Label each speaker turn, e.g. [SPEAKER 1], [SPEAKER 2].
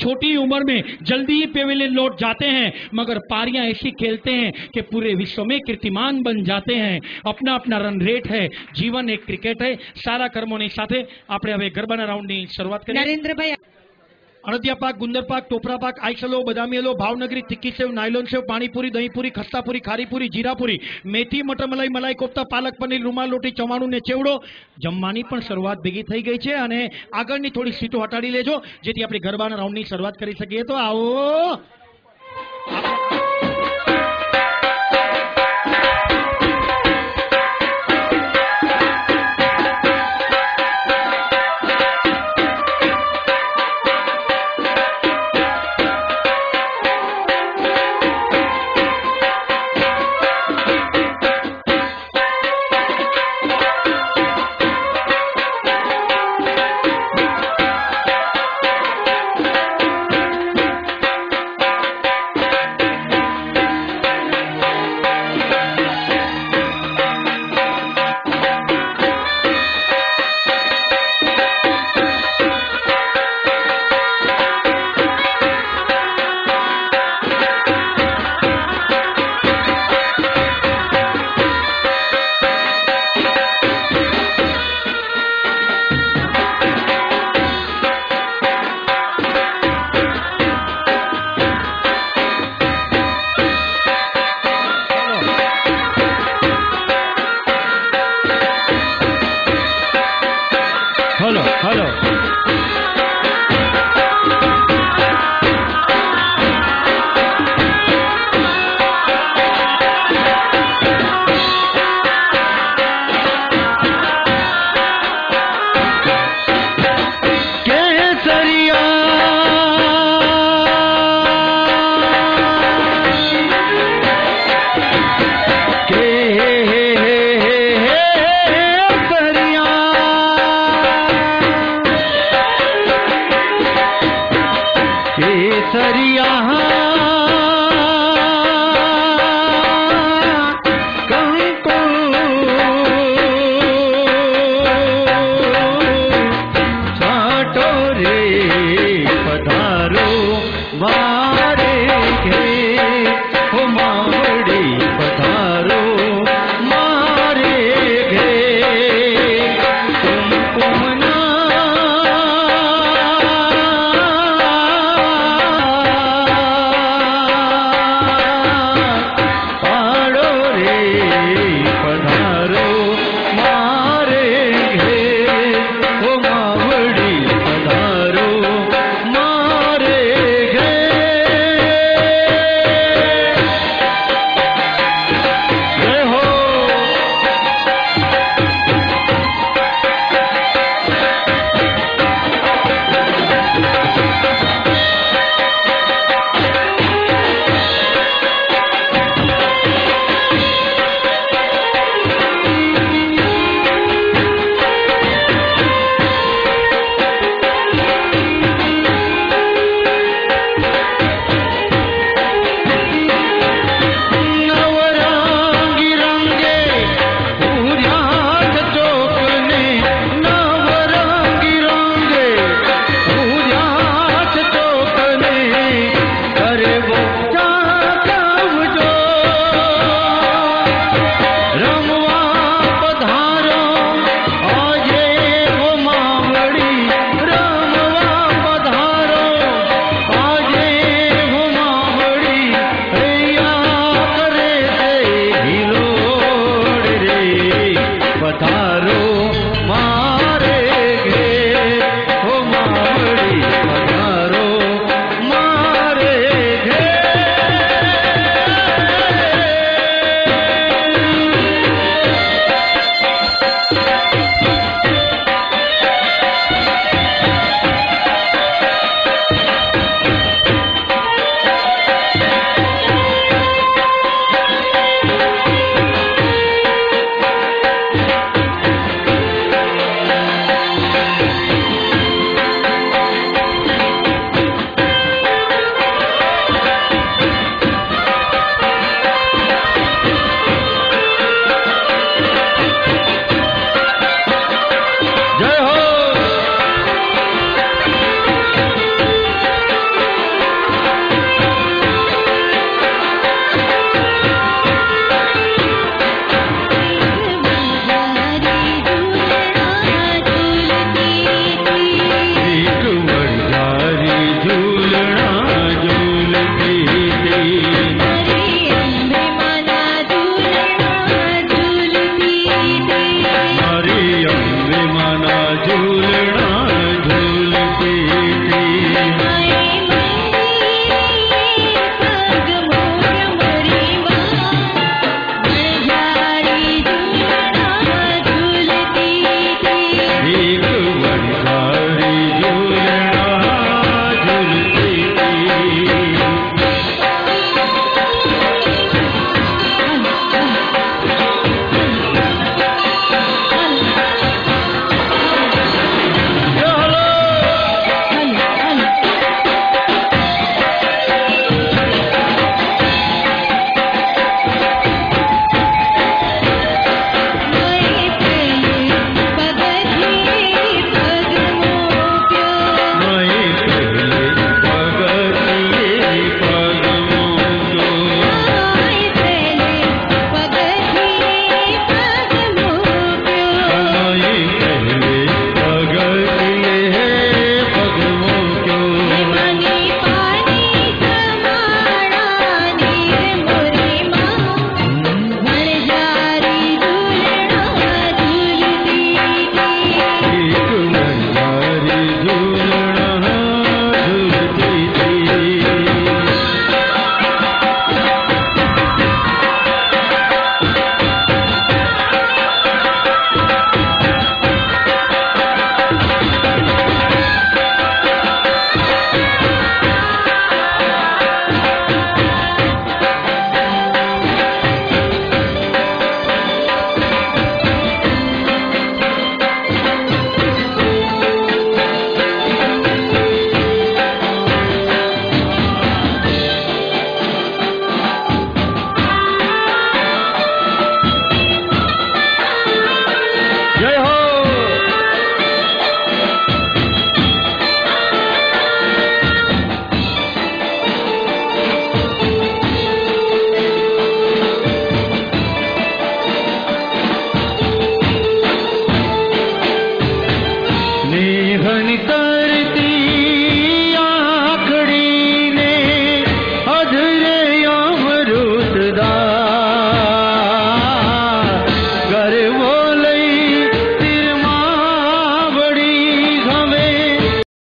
[SPEAKER 1] छोटी उम्र में जल्दी ही पेविलियन लौट जाते हैं, मगर पारियां ऐसी खेलते हैं कि पूरे विश्व में कीर्तिमान बन जाते हैं। अपना अपना रन रेट है, जीवन एक क्रिकेट है। सारा कर्मों સાથે આપણે હવે ગરબાના રાઉન્ડની શરૂઆત કરીએ।
[SPEAKER 2] નરેન્દ્રભાઈ,
[SPEAKER 1] અડદિયા પાક, ગુંદર પાક, ટોપરા પાક, આઈસલો, બદામી હલવો, ભાવનગરી, તિક્કી સેવ, નાયલોન સેવ, પાણીપુરી, દહીંપુરી, ખસ્તાપુરી, ખારીપુરી, જીરાપુરી, મેથી, મટર મલાઈ, મલાઈ કોફતા, પાલક પનીર, રૂમાલ રોટી, ચવાણું ને ચેવડો। જમવાની પણ શરૂઆત ભેગી થઈ ગઈ છે અને આગળની થોડી સીટો હટાડી લેજો જેથી આપણે ગરબાના રાઉન્ડની શરૂઆત કરી શકીએ। તો આવો